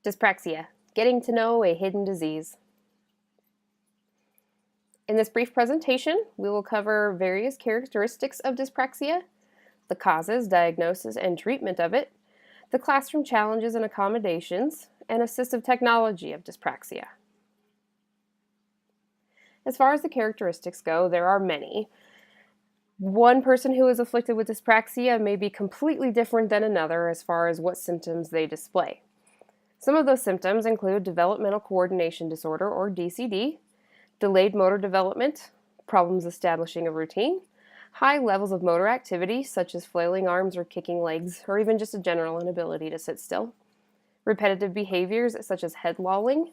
Dyspraxia, getting to know a hidden disease. In this brief presentation, we will cover various characteristics of dyspraxia, the causes, diagnosis, and treatment of it, the classroom challenges and accommodations, and assistive technology of dyspraxia. As far as the characteristics go, there are many. One person who is afflicted with dyspraxia may be completely different than another as far as what symptoms they display. Some of those symptoms include developmental coordination disorder, or DCD, delayed motor development, problems establishing a routine, high levels of motor activity, such as flailing arms or kicking legs, or even just a general inability to sit still, repetitive behaviors such as head lolling,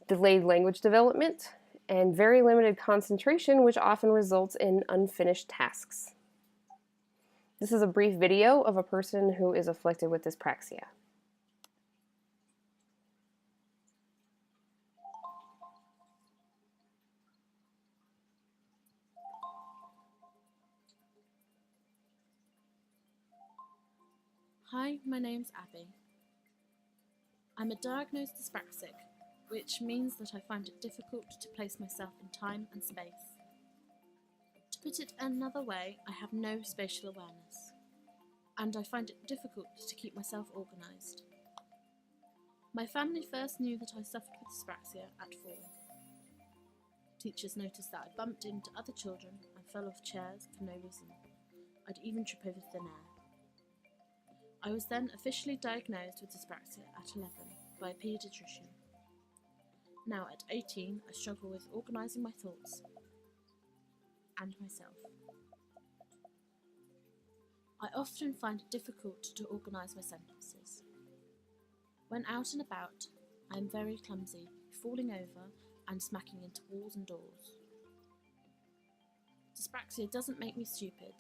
delayed language development, and very limited concentration, which often results in unfinished tasks. This is a brief video of a person who is afflicted with dyspraxia. Hi, my name's Abby. I'm a diagnosed dyspraxic, which means that I find it difficult to place myself in time and space. To put it another way, I have no spatial awareness, and I find it difficult to keep myself organised. My family first knew that I suffered with dyspraxia at 4. Teachers noticed that I bumped into other children and fell off chairs for no reason. I'd even trip over thin air. I was then officially diagnosed with dyspraxia at 11 by a paediatrician. Now at 18, I struggle with organising my thoughts and myself. I often find it difficult to organise my sentences. When out and about, I am very clumsy, falling over and smacking into walls and doors. Dyspraxia doesn't make me stupid.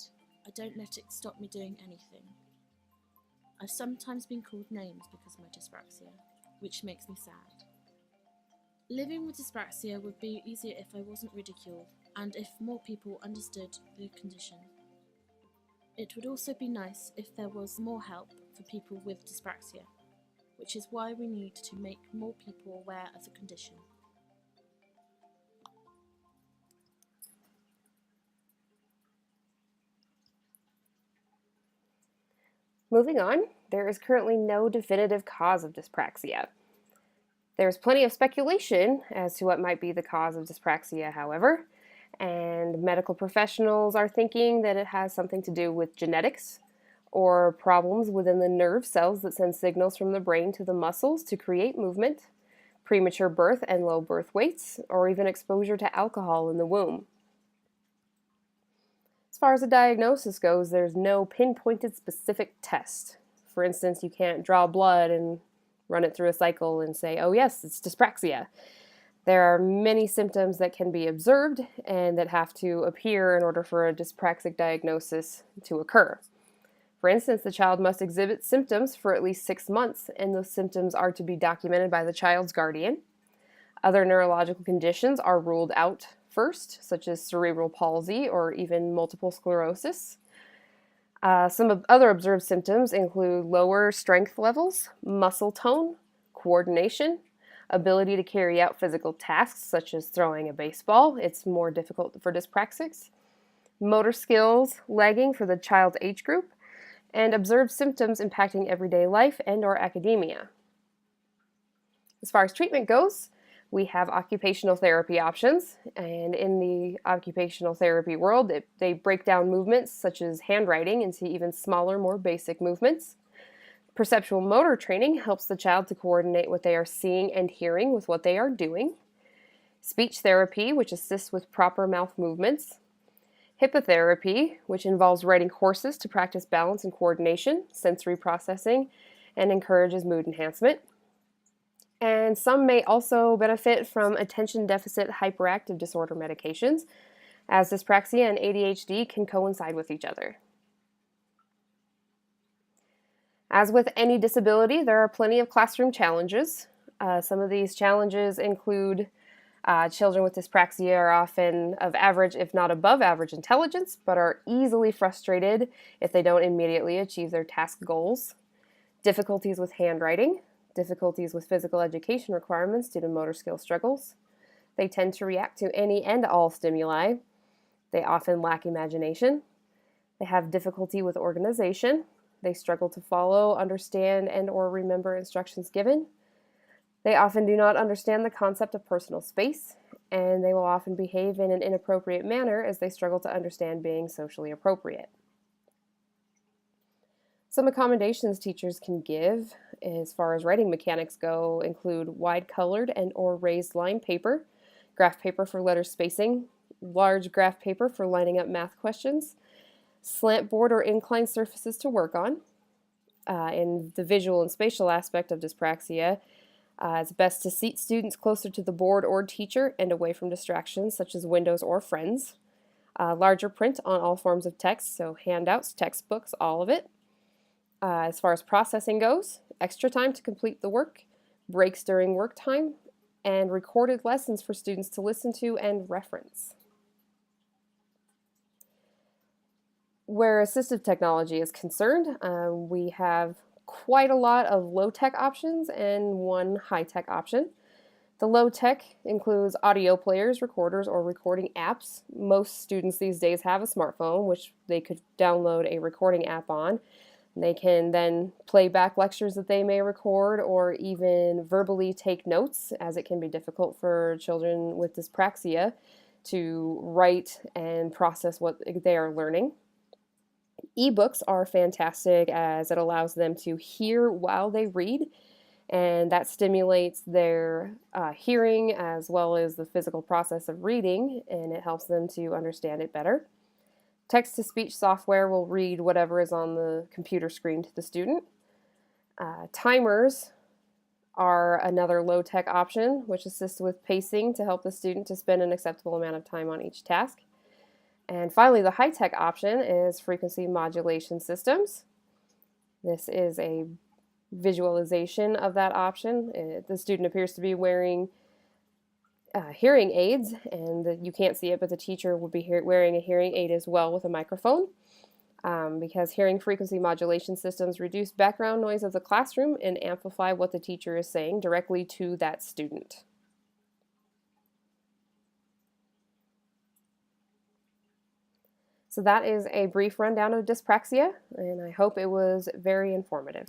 I don't let it stop me doing anything. I've sometimes been called names because of my dyspraxia, which makes me sad. Living with dyspraxia would be easier if I wasn't ridiculed and if more people understood the condition. It would also be nice if there was more help for people with dyspraxia, which is why we need to make more people aware of the condition. Moving on, there is currently no definitive cause of dyspraxia. There's plenty of speculation as to what might be the cause of dyspraxia, however, and medical professionals are thinking that it has something to do with genetics or problems within the nerve cells that send signals from the brain to the muscles to create movement, premature birth and low birth weights, or even exposure to alcohol in the womb. As far as the diagnosis goes, there's no pinpointed specific test. For instance, you can't draw blood and run it through a cycle and say, oh yes, it's dyspraxia. There are many symptoms that can be observed and that have to appear in order for a dyspraxic diagnosis to occur. For instance, the child must exhibit symptoms for at least 6 months, and those symptoms are to be documented by the child's guardian. Other neurological conditions are ruled out first, such as cerebral palsy or even multiple sclerosis. Some other observed symptoms include lower strength levels, muscle tone, coordination, ability to carry out physical tasks such as throwing a baseball. It's more difficult for dyspraxics. Motor skills lagging for the child's age group, and observed symptoms impacting everyday life and/or academia. As far as treatment goes, we have occupational therapy options, and in the occupational therapy world, they break down movements such as handwriting into even smaller, more basic movements. Perceptual motor training helps the child to coordinate what they are seeing and hearing with what they are doing. Speech therapy, which assists with proper mouth movements. Hippotherapy, which involves riding horses to practice balance and coordination, sensory processing, and encourages mood enhancement. And some may also benefit from attention deficit hyperactive disorder medications, as dyspraxia and ADHD can coincide with each other. As with any disability, there are plenty of classroom challenges. Some of these challenges include children with dyspraxia are often of average, if not above average intelligence, but are easily frustrated if they don't immediately achieve their task goals. Difficulties with handwriting, difficulties with physical education requirements due to motor skill struggles. They tend to react to any and all stimuli. They often lack imagination. They have difficulty with organization. They struggle to follow, understand, and or remember instructions given. They often do not understand the concept of personal space, and they will often behave in an inappropriate manner as they struggle to understand being socially appropriate. Some accommodations teachers can give as far as writing mechanics go include wide colored and or raised line paper, graph paper for letter spacing, large graph paper for lining up math questions, slant board or inclined surfaces to work on. In the visual and spatial aspect of dyspraxia, it's best to seat students closer to the board or teacher and away from distractions such as windows or friends. Larger print on all forms of text, so handouts, textbooks, all of it. As far as processing goes, extra time to complete the work, breaks during work time, and recorded lessons for students to listen to and reference. Where assistive technology is concerned, we have quite a lot of low-tech options and one high-tech option. The low-tech includes audio players, recorders, or recording apps. Most students these days have a smartphone, which they could download a recording app on. They can then play back lectures that they may record or even verbally take notes, as it can be difficult for children with dyspraxia to write and process what they are learning. Ebooks are fantastic as it allows them to hear while they read, and that stimulates their hearing as well as the physical process of reading, and it helps them to understand it better. Text-to-speech software will read whatever is on the computer screen to the student. Timers are another low-tech option, which assists with pacing to help the student to spend an acceptable amount of time on each task. And finally, the high-tech option is frequency modulation systems. This is a visualization of that option. The student appears to be wearing hearing aids, and you can't see it, but the teacher will be wearing a hearing aid as well with a microphone, because hearing frequency modulation systems reduce background noise of the classroom and amplify what the teacher is saying directly to that student. So that is a brief rundown of dyspraxia, and I hope it was very informative.